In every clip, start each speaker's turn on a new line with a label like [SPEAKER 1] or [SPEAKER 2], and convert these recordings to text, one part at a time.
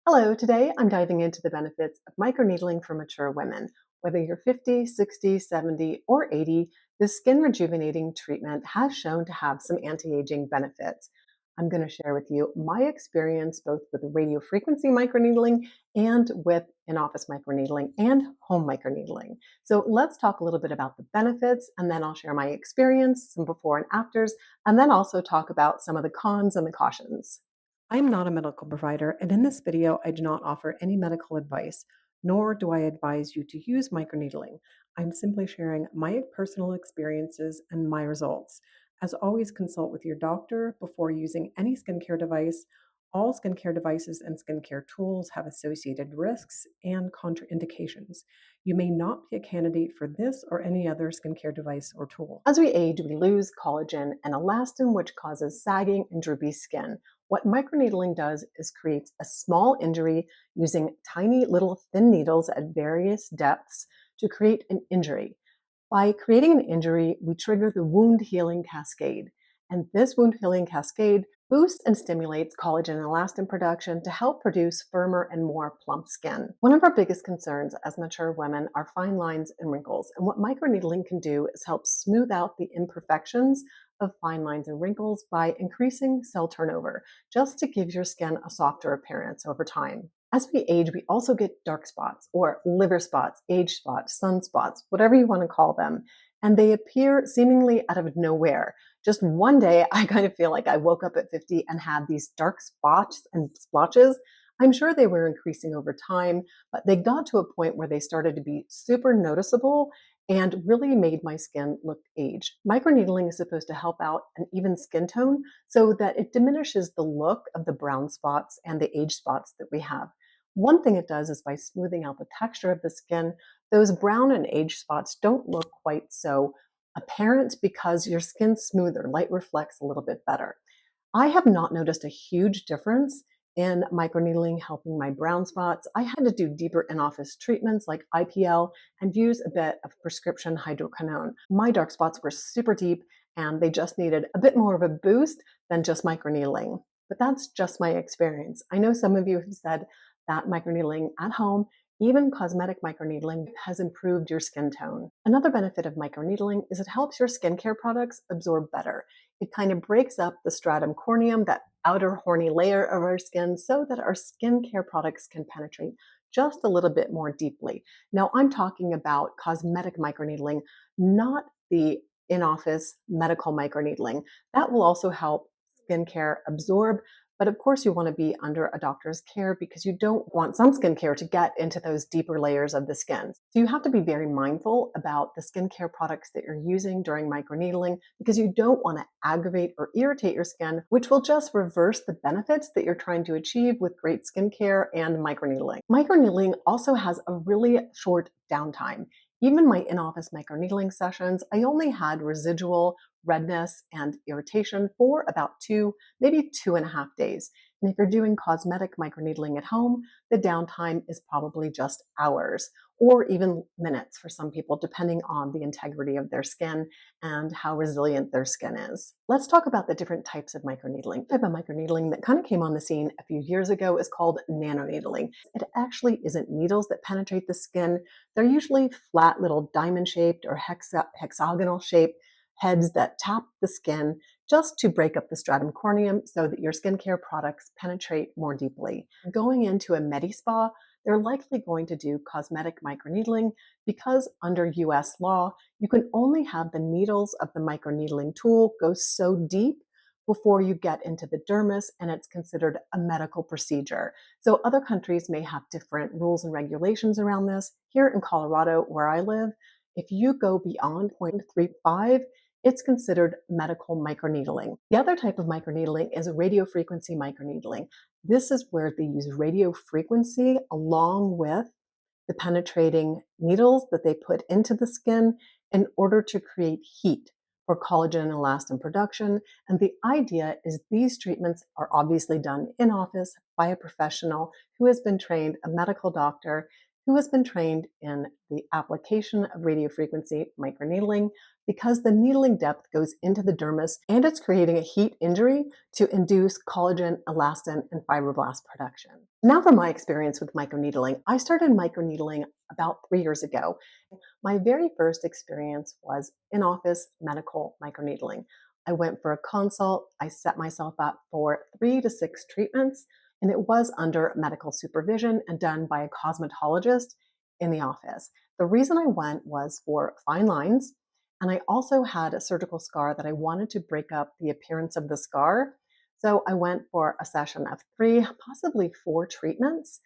[SPEAKER 1] Hello, today I'm diving into the benefits of microneedling for mature women. Whether you're 50, 60, 70, or 80, this skin rejuvenating treatment has shown to have some anti aging benefits. I'm going to share with you my experience both with radiofrequency microneedling and with in office microneedling and home microneedling. So let's talk a little bit about the benefits, and then I'll share my experience, some before and afters, and then also talk about some of the cons and the cautions. I am not a medical provider, and in this video, I do not offer any medical advice, nor do I advise you to use microneedling. I'm simply sharing my personal experiences and my results. As always, consult with your doctor before using any skincare device. All skincare devices and skincare tools have associated risks and contraindications. You may not be a candidate for this or any other skincare device or tool. As we age, we lose collagen and elastin, which causes sagging and droopy skin. What microneedling does is creates a small injury using tiny little thin needles at various depths to create an injury. By creating an injury, we trigger the wound healing cascade. And this wound healing cascade boosts and stimulates collagen and elastin production to help produce firmer and more plump skin. One of our biggest concerns as mature women are fine lines and wrinkles. And what microneedling can do is help smooth out the imperfections of fine lines and wrinkles by increasing cell turnover, just to give your skin a softer appearance over time. As we age, we also get dark spots or liver spots, age spots, sunspots, whatever you want to call them. And they appear seemingly out of nowhere. Just one day, I kind of feel like I woke up at 50 and had these dark spots and splotches. I'm sure they were increasing over time, but they got to a point where they started to be super noticeable and really made my skin look aged. Microneedling is supposed to help out an even skin tone so that it diminishes the look of the brown spots and the age spots that we have. One thing it does is by smoothing out the texture of the skin, those brown and age spots don't look quite so apparent because your skin's smoother, light reflects a little bit better. I have not noticed a huge difference in microneedling helping my brown spots. I had to do deeper in-office treatments like IPL and use a bit of prescription hydroquinone. My dark spots were super deep and they just needed a bit more of a boost than just microneedling. But that's just my experience. I know some of you have said that microneedling at home, even cosmetic microneedling, has improved your skin tone. Another benefit of microneedling is it helps your skincare products absorb better. It kind of breaks up the stratum corneum, that outer horny layer of our skin, so that our skincare products can penetrate just a little bit more deeply. Now, I'm talking about cosmetic microneedling, not the in-office medical microneedling. That will also help skincare absorb, but of course, you want to be under a doctor's care because you don't want some skincare to get into those deeper layers of the skin. So you have to be very mindful about the skincare products that you're using during microneedling because you don't want to aggravate or irritate your skin, which will just reverse the benefits that you're trying to achieve with great skincare and microneedling. Microneedling also has a really short downtime. Even my in-office microneedling sessions, I only had residual redness and irritation for about 2, maybe 2.5 days. And if you're doing cosmetic microneedling at home, the downtime is probably just hours or even minutes for some people, depending on the integrity of their skin and how resilient their skin is. Let's talk about the different types of microneedling. The type of microneedling that kind of came on the scene a few years ago is called nanoneedling. It actually isn't needles that penetrate the skin. They're usually flat little diamond-shaped or hexagonal shaped heads that tap the skin just to break up the stratum corneum so that your skincare products penetrate more deeply. Going into a med spa, they're likely going to do cosmetic microneedling because under US law, you can only have the needles of the microneedling tool go so deep before you get into the dermis, and it's considered a medical procedure. So other countries may have different rules and regulations around this. Here in Colorado, where I live, if you go beyond 0.35, it's considered medical microneedling. The other type of microneedling is radiofrequency microneedling. This is where they use radio frequency along with the penetrating needles that they put into the skin in order to create heat for collagen and elastin production. And the idea is these treatments are obviously done in office by a professional who has been trained, a medical doctor, who has been trained in the application of radiofrequency microneedling because the needling depth goes into the dermis and it's creating a heat injury to induce collagen, elastin, and fibroblast production. Now, from my experience with microneedling, I started microneedling about 3 years ago. My very first experience was in office medical microneedling. I went for a consult. I set myself up for 3 to 6 treatments, and it was under medical supervision and done by a cosmetologist in the office. The reason I went was for fine lines, and I also had a surgical scar that I wanted to break up the appearance of the scar. So I went for a session of 3, possibly 4 treatments.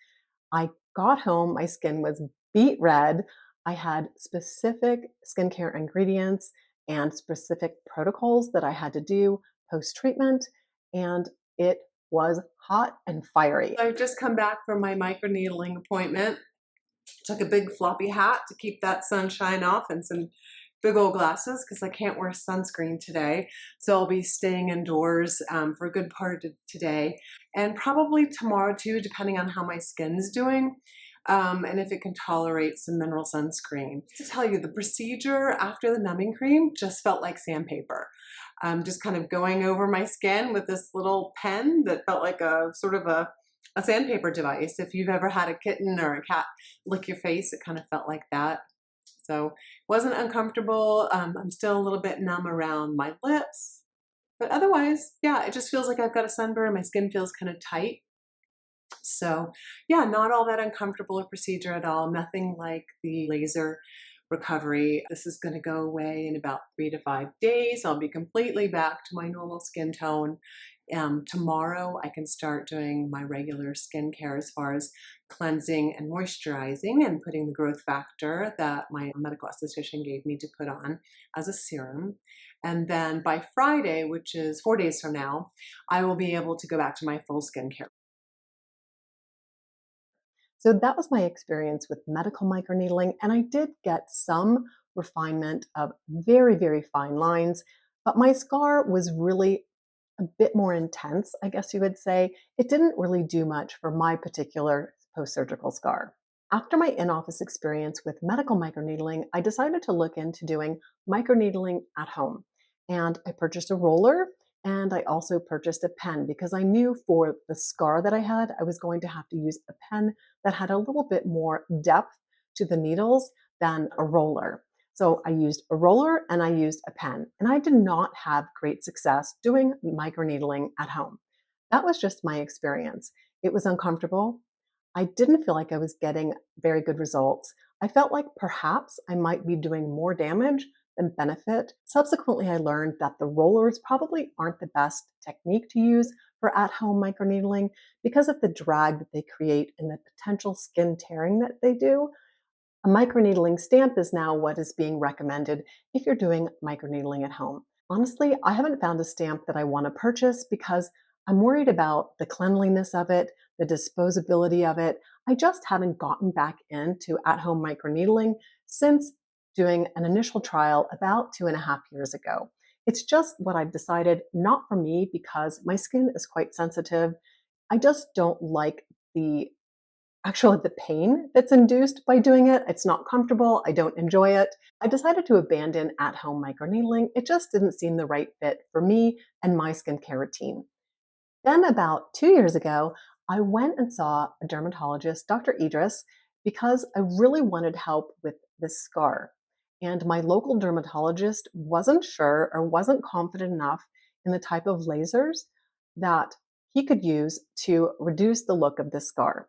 [SPEAKER 1] I got home, my skin was beet red. I had specific skincare ingredients and specific protocols that I had to do post treatment, and it was hot and fiery.
[SPEAKER 2] I've just come back from my microneedling appointment. Took a big floppy hat to keep that sunshine off and some big old glasses because I can't wear sunscreen today. So I'll be staying indoors for a good part of today and probably tomorrow too, depending on how my skin's doing. And if it can tolerate some mineral sunscreen. To tell you, the procedure after the numbing cream just felt like sandpaper. Just kind of going over my skin with this little pen that felt like a sort of a sandpaper device. If you've ever had a kitten or a cat lick your face, it kind of felt like that. So wasn't uncomfortable. I'm still a little bit numb around my lips, but otherwise, yeah, it just feels like I've got a sunburn. My skin feels kind of tight. So yeah, not all that uncomfortable a procedure at all. Nothing like the laser recovery. This is going to go away in about 3 to 5 days. I'll be completely back to my normal skin tone. Tomorrow I can start doing my regular skincare as far as cleansing and moisturizing and putting the growth factor that my medical esthetician gave me to put on as a serum. And then by Friday, which is 4 days from now, I will be able to go back to my full skincare.
[SPEAKER 1] So that was my experience with medical microneedling, and I did get some refinement of very, very fine lines, but my scar was really a bit more intense, I guess you would say. It didn't really do much for my particular post surgical scar. After my in office experience with medical microneedling, I decided to look into doing microneedling at home. And I purchased a roller and I also purchased a pen because I knew for the scar that I had, I was going to have to use a pen that had a little bit more depth to the needles than a roller. So I used a roller and I used a pen, and I did not have great success doing microneedling at home. That was just my experience. It was uncomfortable. I didn't feel like I was getting very good results. I felt like perhaps I might be doing more damage than benefit. Subsequently, I learned that the rollers probably aren't the best technique to use for at-home microneedling because of the drag that they create and the potential skin tearing that they do. A microneedling stamp is now what is being recommended if you're doing microneedling at home. Honestly, I haven't found a stamp that I want to purchase because I'm worried about the cleanliness of it, the disposability of it. I just haven't gotten back into at-home microneedling since doing an initial trial about 2.5 years ago. It's just what I've decided, not for me because my skin is quite sensitive. I just don't like the pain that's induced by doing it. It's not comfortable. I don't enjoy it. I decided to abandon at-home microneedling. It just didn't seem the right fit for me and my skincare routine. Then about 2 years ago, I went and saw a dermatologist, Dr. Idris, because I really wanted help with this scar. And my local dermatologist wasn't sure or wasn't confident enough in the type of lasers that he could use to reduce the look of this scar.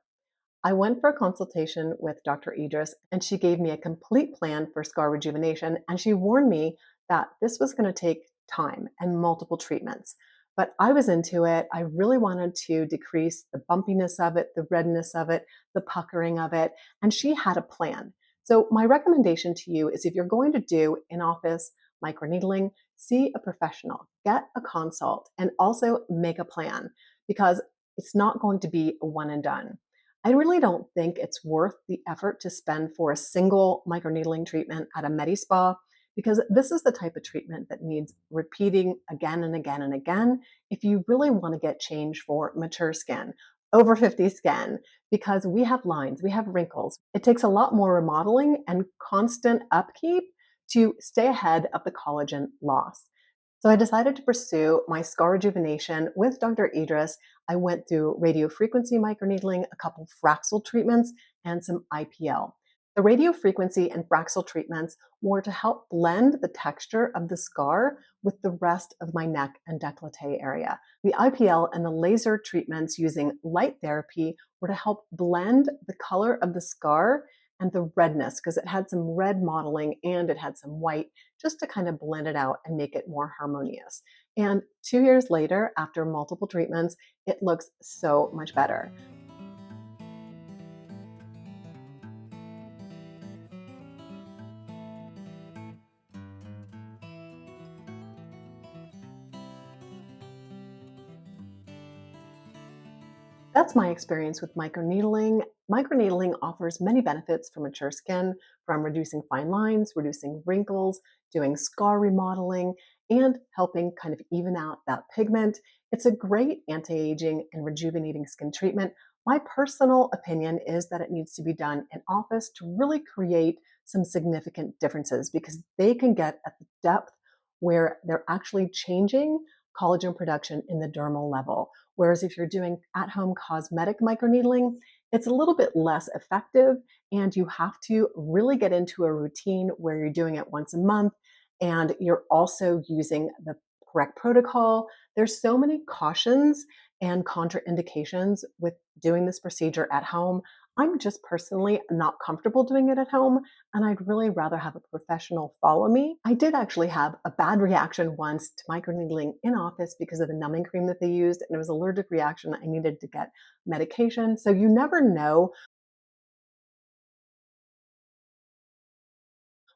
[SPEAKER 1] I went for a consultation with Dr. Idris, and she gave me a complete plan for scar rejuvenation. And she warned me that this was going to take time and multiple treatments. But I was into it. I really wanted to decrease the bumpiness of it, the redness of it, the puckering of it. And she had a plan. So, my recommendation to you is if you're going to do in office microneedling, see a professional, get a consult, and also make a plan because it's not going to be a one and done. I really don't think it's worth the effort to spend for a single microneedling treatment at a Medi Spa because this is the type of treatment that needs repeating again and again and again if you really want to get change for mature skin. over 50 skin because we have lines, we have wrinkles. It takes a lot more remodeling and constant upkeep to stay ahead of the collagen loss. So I decided to pursue my scar rejuvenation with Dr. Idris. I went through radiofrequency microneedling, a couple Fraxel treatments, and some IPL. The radiofrequency and Fraxel treatments were to help blend the texture of the scar with the rest of my neck and décolleté area. The IPL and the laser treatments using light therapy were to help blend the color of the scar and the redness because it had some red modeling and it had some white just to kind of blend it out and make it more harmonious. And 2 years later, after multiple treatments, it looks so much better. That's my experience with microneedling. Microneedling offers many benefits for mature skin, from reducing fine lines, reducing wrinkles, doing scar remodeling, and helping kind of even out that pigment. It's a great anti aging and rejuvenating skin treatment. My personal opinion is that it needs to be done in office to really create some significant differences because they can get at the depth where they're actually changing collagen production in the dermal level. Whereas if you're doing at home cosmetic microneedling, it's a little bit less effective and you have to really get into a routine where you're doing it once a month and you're also using the correct protocol. There's so many cautions and contraindications with doing this procedure at home. I'm just personally not comfortable doing it at home, and I'd really rather have a professional follow me. I did actually have a bad reaction once to microneedling in office because of the numbing cream that they used, and it was an allergic reaction. I needed to get medication. So you never know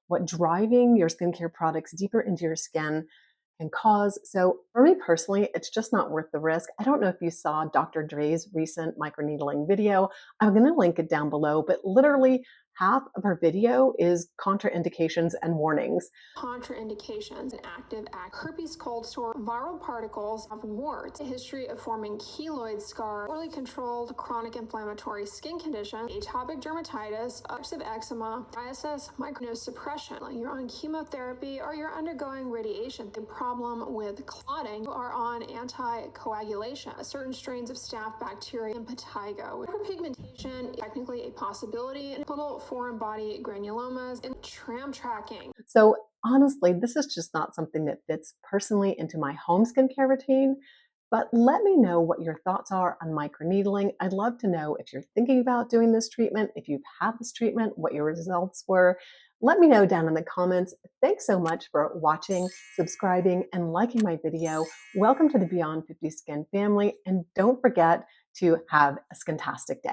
[SPEAKER 1] what driving your skincare products deeper into your skin can cause. So for me personally, it's just not worth the risk. I don't know if you saw Dr. Dre's recent microneedling video. I'm going to link it down below, but literally half of her video is contraindications and warnings.
[SPEAKER 3] Contraindications: an active herpes cold sore, viral particles of warts, a history of forming keloid scar, poorly controlled chronic inflammatory skin condition, atopic dermatitis, of eczema, psoriasis, microneedling you're on chemotherapy or you're undergoing radiation, the problem with clotting, you are on anticoagulation, certain strains of staph bacteria, impetigo. Hyperpigmentation is technically a possibility, and little foreign body granulomas, and tram tracking.
[SPEAKER 1] So honestly, this is just not something that fits personally into my home skincare routine. But let me know what your thoughts are on microneedling. I'd love to know if you're thinking about doing this treatment, if you've had this treatment, what your results were. Let me know down in the comments. Thanks so much for watching, subscribing, and liking my video. Welcome to the Beyond 50 Skin family, and don't forget to have a skintastic day.